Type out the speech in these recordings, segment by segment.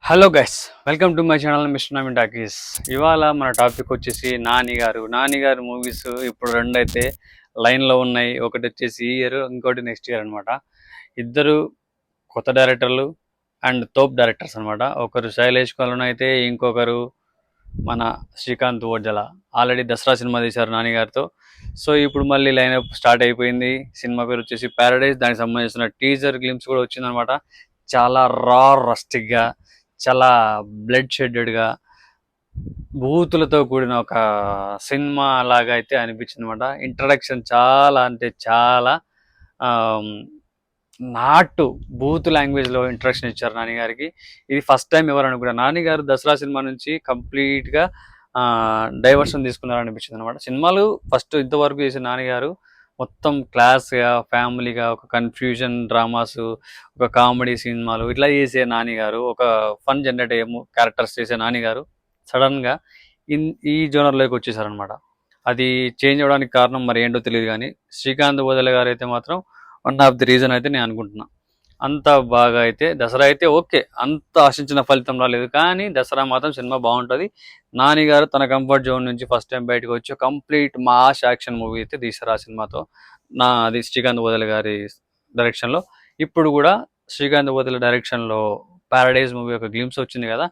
Hello guys, welcome to my channel mister Naveen talkies. ఇవాళ మన topic వచ్చేసి నాని గారు మూవీస్ ఇప్పుడు రెండు అయితే లైన్లో ఉన్నాయి. ఒకటి వచ్చేసి ఈ ఇయర్, ఇంకోటి నెక్స్ట్ ఇయర్ అనమాట. ఇద్దరు కొత్త డైరెక్టర్లు అండ్ తోప్ డైరెక్టర్స్ అనమాట. ఒకరు శైలేష్ కొలను అయితే, ఇంకొకరు మన శ్రీకాంత్ ఓజల. ఆల్రెడీ దసరా సినిమా తీశారు నానిగారితో. సో ఇప్పుడు మళ్ళీ లైనప్ స్టార్ట్ అయిపోయింది. సినిమా పేరు వచ్చేసి ప్యారడైజ్. దానికి సంబంధించిన టీజర్ గ్లిమ్స్ కూడా వచ్చిందనమాట. చాలా రస్టిక్గా, చాలా బ్లడ్ షెడెడ్గా, బూతులతో కూడిన ఒక సినిమా లాగా అయితే అనిపించింది అనమాట. ఇంట్రడక్షన్ చాలా అంటే చాలా నాటు బూత్ లాంగ్వేజ్లో ఇంట్రడక్షన్ ఇచ్చారు నానిగారికి. ఇది ఫస్ట్ టైం ఎవరు అనుకుంటా, నానిగారు దసరా సినిమా నుంచి కంప్లీట్గా డైవర్షన్ తీసుకున్నారు అనిపించింది అనమాట. సినిమాలు ఫస్ట్ ఇంతవరకు చేసిన నానిగారు మొత్తం క్లాస్గా, ఫ్యామిలీగా, ఒక కన్ఫ్యూజన్ డ్రామాస్, ఒక కామెడీ సినిమాలు ఇట్లా చేసే నానిగారు, ఒక ఫన్ జనరేట్ అయ్యే క్యారెక్టర్స్ చేసే నానిగారు సడన్గా ఈ జోనర్లోకి వచ్చేసారనమాట. అది చేంజ్ అవ్వడానికి కారణం మరి ఏంటో తెలియదు, కానీ శ్రీకాంత్ ఓదెల గారు అయితే మాత్రం వన్ ఆఫ్ ది రీజన్ అయితే నేను అనుకుంటున్నా. అంత బాగా అయితే దసరా అయితే ఓకే, అంత ఆశించిన ఫలితం రాలేదు, కానీ దసరా మాత్రం సినిమా బాగుంటుంది. నాని గారు తన కంఫర్ట్ జోన్ నుంచి ఫస్ట్ టైం బయటకు వచ్చి కంప్లీట్ మాస్ యాక్షన్ మూవీ అయితే తీశారు ఆ సినిమాతో. అది శ్రీకాంత్ ఓదెల గారి డైరెక్షన్లో. ఇప్పుడు కూడా శ్రీకాంత్ ఓదెల డైరెక్షన్లో ప్యారడైజ్ మూవీ ఒక గ్లిమ్స్ వచ్చింది కదా,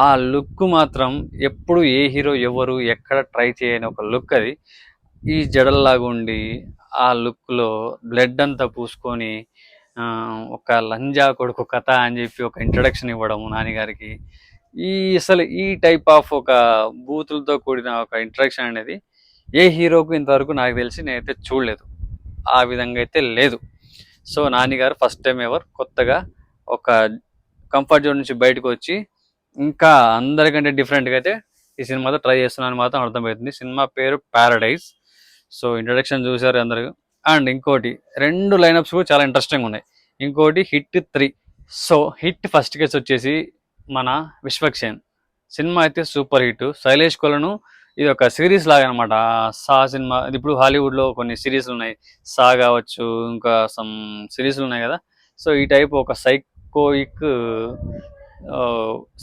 ఆ లుక్ మాత్రం ఎప్పుడు ఏ హీరో ఎవరు ఎక్కడ ట్రై చేయని ఒక లుక్ అది. ఈ జడల్లాగా ఉండి ఆ లుక్లో బ్లడ్ అంతా పూసుకొని ఒక లంజా కొడుకు కథ అని చెప్పి ఒక ఇంట్రడక్షన్ ఇవ్వడము నానిగారికి. అసలు ఈ టైప్ ఆఫ్ ఒక బూతులతో కూడిన ఒక ఇంట్రడక్షన్ అనేది ఏ హీరోకు ఇంతవరకు నాకు తెలిసి నేనైతే చూడలేదు. ఆ విధంగా అయితే లేదు. సో నానిగారు ఫస్ట్ టైం ఎవర్ కొత్తగా ఒక కంఫర్ట్ జోన్ నుంచి బయటకు వచ్చి ఇంకా అందరికంటే డిఫరెంట్గా అయితే ఈ సినిమాతో ట్రై చేస్తున్నాను మాత్రం అర్థమవుతుంది. సినిమా పేరు ప్యారడైజ్. సో ఇంట్రడక్షన్ చూసారు అందరూ. అండ్ ఇంకోటి, రెండు లైనప్స్ కూడా చాలా ఇంట్రెస్టింగ్ ఉన్నాయి. ఇంకోటి hit 3. So hit first case వచ్చేసి మన విశ్వక్సేన్. సినిమా అయితే సూపర్ హిట్. శైలేష్ కొలను ఇది ఒక సిరీస్ లాగా అనమాట. సా సినిమా ఇప్పుడు హాలీవుడ్లో కొన్ని సిరీస్లు ఉన్నాయి, సా కావచ్చు, ఇంకా సమ్ సిరీస్లు ఉన్నాయి కదా. సో ఈ టైప్ ఒక సైకోయిక్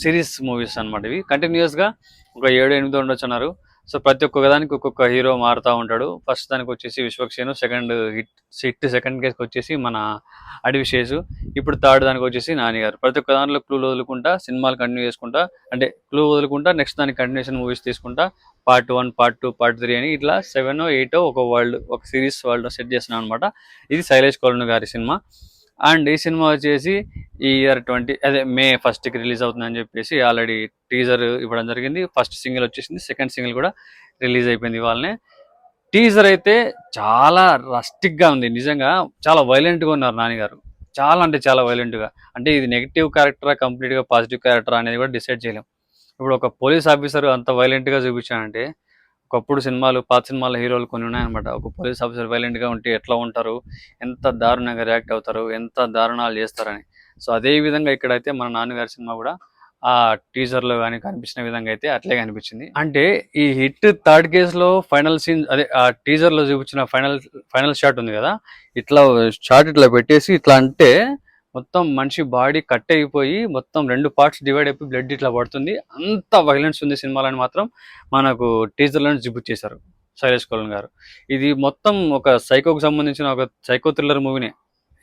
సిరీస్ మూవీస్ అనమాట. ఇవి కంటిన్యూస్గా ఒక 7-8 ఉండొచ్చు అన్నారు. సో ప్రతి ఒక్క దానికి ఒక్కొక్క హీరో మారుతూ ఉంటాడు. ఫస్ట్ దానికి వచ్చేసి విశ్వక్సేను, సెకండ్ కేసుకి వచ్చేసి మన అడివిశేషు, ఇప్పుడు థర్డ్ దానికి వచ్చేసి నానిగారు. ప్రతి ఒక్క దాంట్లో క్లూ వదులుకుంటా సినిమాలు కంటిన్యూ చేసుకుంటా, అంటే క్లూ వదులుకుంటా నెక్స్ట్ దానికి కంటిన్యూషన్ మూవీస్ తీసుకుంటా, పార్ట్ 1, పార్ట్ 2, పార్ట్ 3 అని ఇట్లా 7, 8 ఒక సిరీస్ వరల్డ్ సెట్ చేస్తున్నాం అనమాట. ఇది శైలేష్ కొలను గారి సినిమా. అండ్ ఈ సినిమా వచ్చేసి ఈ ఇయర్ మే 1కి రిలీజ్ అవుతుందని చెప్పేసి ఆల్రెడీ టీజర్ ఇవ్వడం జరిగింది. ఫస్ట్ సింగిల్ వచ్చేసింది, సెకండ్ సింగిల్ కూడా రిలీజ్ అయిపోయింది ఇవాళనే. టీజర్ అయితే చాలా రస్టిక్గా ఉంది. నిజంగా చాలా వైలెంట్గా ఉన్నారు నానిగారు. చాలా అంటే చాలా వైలెంట్గా. అంటే ఇది నెగిటివ్ క్యారెక్టరా కంప్లీట్గా పాజిటివ్ క్యారెక్టరా అనేది కూడా డిసైడ్ చేయలేం. ఇప్పుడు ఒక పోలీస్ ఆఫీసర్ అంత వైలెంట్గా చూపించాడంటే, ఒకప్పుడు పాత సినిమాల హీరోలు కొన్ని ఉన్నాయన్నమాట. ఒక పోలీస్ ఆఫీసర్ వైలెంట్గా ఉంటే ఎట్లా ఉంటారు, ఎంత దారుణంగా రియాక్ట్ అవుతారు, ఎంత దారుణాలు చేస్తారని. సో అదే విధంగా ఇక్కడైతే మన నాన్నగారి సినిమా కూడా ఆ టీజర్లో కానీ కనిపించిన విధంగా అయితే అట్లే కనిపించింది. అంటే ఈ హిట్ థర్డ్ కేసులో ఫైనల్ సీన్, అదే ఆ టీజర్లో చూపించిన ఫైనల్ షాట్ ఉంది కదా, ఇట్లా షాట్ ఇట్లా పెట్టేసి ఇట్లా అంటే మొత్తం మనిషి బాడీ కట్ అయిపోయి మొత్తం 2 పార్ట్స్ డివైడ్ అయిపోయి బ్లడ్ ఇట్లా పడుతుంది. అంత వైలెన్స్ ఉంది సినిమాలని మాత్రం మనకు టీజర్లను చూపించేశారు శైలేష్ కొలను గారు. ఇది మొత్తం ఒక సైకోకు సంబంధించిన ఒక సైకో థ్రిల్లర్ మూవీనే.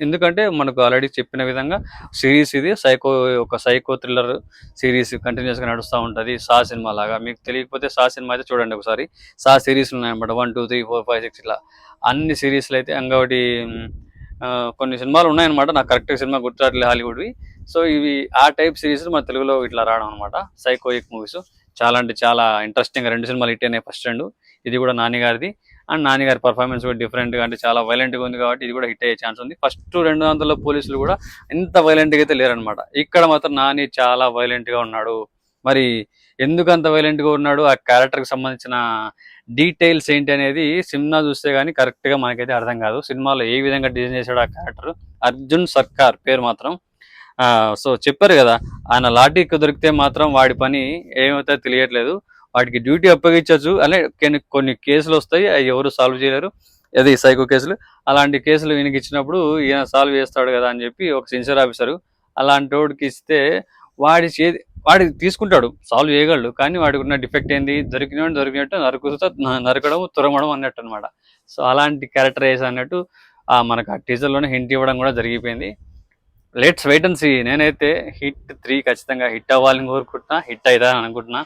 ఎందుకంటే మనకు ఆల్రెడీ చెప్పిన విధంగా సిరీస్ ఇది ఒక సైకో థ్రిల్లర్ సిరీస్ కంటిన్యూస్గా నడుస్తూ ఉంటుంది. సా సినిమా లాగా. మీకు తెలియకపోతే సా సినిమా అయితే చూడండి ఒకసారి. సా సిరీస్ ఉన్నాయన్నమాట, 1, 2, 3, 4, 5, 6 ఇట్లా అన్ని సిరీస్లు అయితే. ఇంకొకటి కొన్ని సినిమాలు ఉన్నాయన్నమాట, నాకు కరెక్ట్గా సినిమా గుర్తురాట్లేదు హాలీవుడ్వి. సో ఇవి ఆ టైప్ సిరీస్ మన తెలుగులో ఇట్లా రావడం అనమాట, సైకోయిక్ మూవీస్. చాలా అంటే చాలా ఇంట్రెస్టింగ్. 2 సినిమాలు హిట్ అయినాయి, ఫస్ట్ 2. ఇది కూడా నానిగారిది. అండ్ నానిగారి పర్ఫార్మెన్స్ కూడా డిఫరెంట్గా, అంటే చాలా వైలెంట్గా ఉంది కాబట్టి ఇది కూడా హిట్ అయ్యే ఛాన్స్ ఉంది. ఫస్ట్ 200 పోలీసులు కూడా ఇంత వైలెంట్గా అయితే లేరనమాట. ఇక్కడ మాత్రం నాని చాలా వైలెంట్గా ఉన్నాడు. మరి ఎందుకు అంత వైలెంట్గా ఉన్నాడు, ఆ క్యారెక్టర్కి సంబంధించిన డీటెయిల్స్ ఏంటి అనేది సినిమా చూస్తే కానీ కరెక్ట్గా మనకైతే అర్థం కాదు. సినిమాలో ఏ విధంగా డిజైన్ చేశాడు ఆ క్యారెక్టర్. అర్జున్ సర్కార్ పేరు మాత్రం. సో చెప్పారు కదా, ఆయన లాఠీకి దొరికితే మాత్రం వాడి పని ఏమైతే తెలియట్లేదు. వాటికి డ్యూటీ అప్పగించవచ్చు అనే కొన్ని కేసులు వస్తాయి, అవి ఎవరు సాల్వ్ చేయలేరు. అది సైకో కేసులు. అలాంటి కేసులు ఈయనకి ఇచ్చినప్పుడు ఈయన సాల్వ్ చేస్తాడు కదా అని చెప్పి ఒక సిన్సియర్ ఆఫీసరు అలాంటి వాడికి ఇస్తే వాడి తీసుకుంటాడు, సాల్వ్ చేయగలడు, కానీ వాడికి ఉన్న డిఫెక్ట్ ఏంది, దొరికినట్టు నరుకుతా నరకడం తురమడం అన్నట్టు అనమాట. సో అలాంటి క్యారెక్టర్ వేసి అన్నట్టు మనకు ఆ టీజర్లోనే హింట్ ఇవ్వడం కూడా జరిగిపోయింది. Let's wait and see. నేనైతే హిట్ 3 ఖచ్చితంగా హిట్ అవ్వాలని కోరుకుంటున్నా, హిట్ అవుతుందని అనుకుంటున్నా.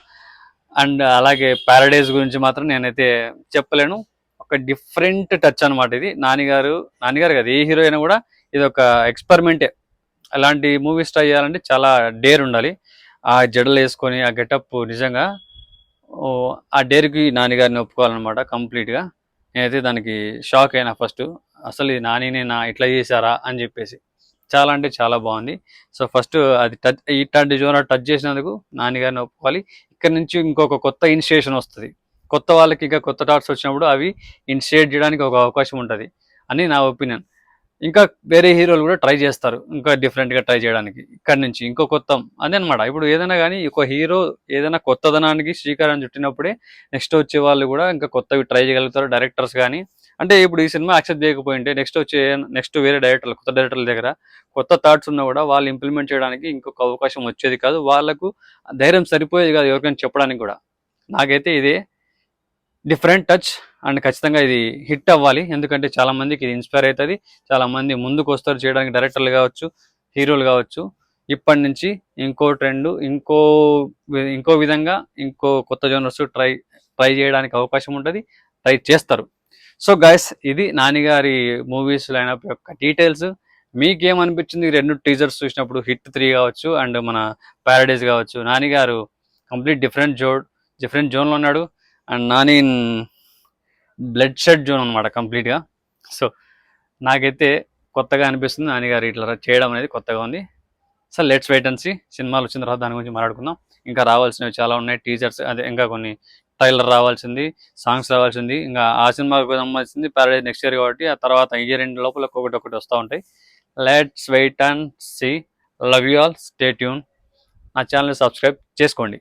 అండ్ అలాగే ప్యారడైజ్ గురించి మాత్రం నేనైతే చెప్పలేను. ఒక డిఫరెంట్ టచ్ అనమాట ఇది. నానిగారు కదా, ఏ హీరో అయినా కూడా ఇది ఒక ఎక్స్పెరిమెంటే. అలాంటి మూవీస్ ట్రై చేయాలంటే చాలా డేర్ ఉండాలి. ఆ జడలు వేసుకొని ఆ గెటప్ నిజంగా ఆ డేర్కి నానిగారిని ఒప్పుకోవాలన్నమాట కంప్లీట్గా. నేనైతే దానికి షాక్ అయినా ఫస్ట్, అసలు ఈ నానినేనా ఇట్లా చేశారా అని చెప్పేసి. చాలా అంటే చాలా బాగుంది. సో ఫస్ట్ అది ఇట్లాంటి జోనర్ టచ్ చేసినందుకు నానిగారిని ఒప్పుకోవాలి. ఇక్కడ నుంచి ఇంకొక కొత్త ఇనిషియేషన్ వస్తుంది. కొత్త వాళ్ళకి ఇంకా కొత్త థాట్స్ వచ్చినప్పుడు అవి ఇనిషియేట్ చేయడానికి ఒక అవకాశం ఉంటుంది అని నా ఒపీనియన్. ఇంకా వేరే హీరోలు కూడా ట్రై చేస్తారు ఇంకా డిఫరెంట్గా ట్రై చేయడానికి. ఇక్కడ నుంచి ఇంకో కొత్త అదే అనమాట. ఇప్పుడు ఏదైనా కానీ ఒక హీరో ఏదైనా కొత్తదనానికి శ్రీకారం చుట్టినప్పుడే నెక్స్ట్ వచ్చే వాళ్ళు కూడా ఇంకా కొత్తవి ట్రై చేయగలుగుతారు, డైరెక్టర్స్ కానీ. అంటే ఇప్పుడు ఈ సినిమా యాక్సెప్ట్ చేయకపోయింటే నెక్స్ట్ వేరే కొత్త డైరెక్టర్ల దగ్గర కొత్త థాట్స్ ఉన్నా కూడా వాళ్ళు ఇంప్లిమెంట్ చేయడానికి ఇంకొక అవకాశం వచ్చేది కాదు, వాళ్ళకు ధైర్యం సరిపోయేది కాదు ఎవరికైనా చెప్పడానికి కూడా. నాకైతే ఇదే డిఫరెంట్ టచ్ అండ్ ఖచ్చితంగా ఇది హిట్ అవ్వాలి. ఎందుకంటే చాలా మందికి ఇది ఇన్స్పైర్ అవుతుంది, చాలా మంది ముందుకు వస్తారు చేయడానికి, డైరెక్టర్లు కావచ్చు, హీరోలు కావచ్చు. ఇప్పటి నుంచి ఇంకో ట్రెండ్, ఇంకో విధంగా ఇంకో కొత్త జోనర్స్ ట్రై చేయడానికి అవకాశం ఉంటుంది, ట్రై చేస్తారు. సో గైస్, ఇది నానిగారి మూవీస్ లైనప్ యొక్క డీటెయిల్స్. మీకేమనిపించింది ఈ 2 టీజర్స్ చూసినప్పుడు? హిట్ 3 కావచ్చు అండ్ మన ప్యారడైజ్ కావచ్చు. నానిగారు కంప్లీట్ డిఫరెంట్ జోన్లో ఉన్నాడు. And Nani blood shed zone అనమాట కంప్లీట్గా. సో నాకైతే కొత్తగా అనిపిస్తుంది నానిగారు ఇట్లా చేయడం అనేది కొత్తగా ఉంది. So let's wait and see. సినిమాలు వచ్చిన తర్వాత దాని గురించి మాట్లాడుకుందాం. ఇంకా రావాల్సినవి చాలా ఉన్నాయి, టీజర్స్, అదే ఇంకా కొన్ని ట్రైలర్ రావాల్సింది, సాంగ్స్ రావాల్సింది. ఇంకా ఆ సినిమాకు సంబంధించింది ప్యారడైజ్ నెక్స్ట్ ఇయర్ కాబట్టి ఆ తర్వాత ఇయర్ ఎండ్ లోపల ఒకటి వస్తూ ఉంటాయి. Let's wait and see. Love you all, stay tune. నా ఛానల్ని సబ్స్క్రైబ్ చేసుకోండి.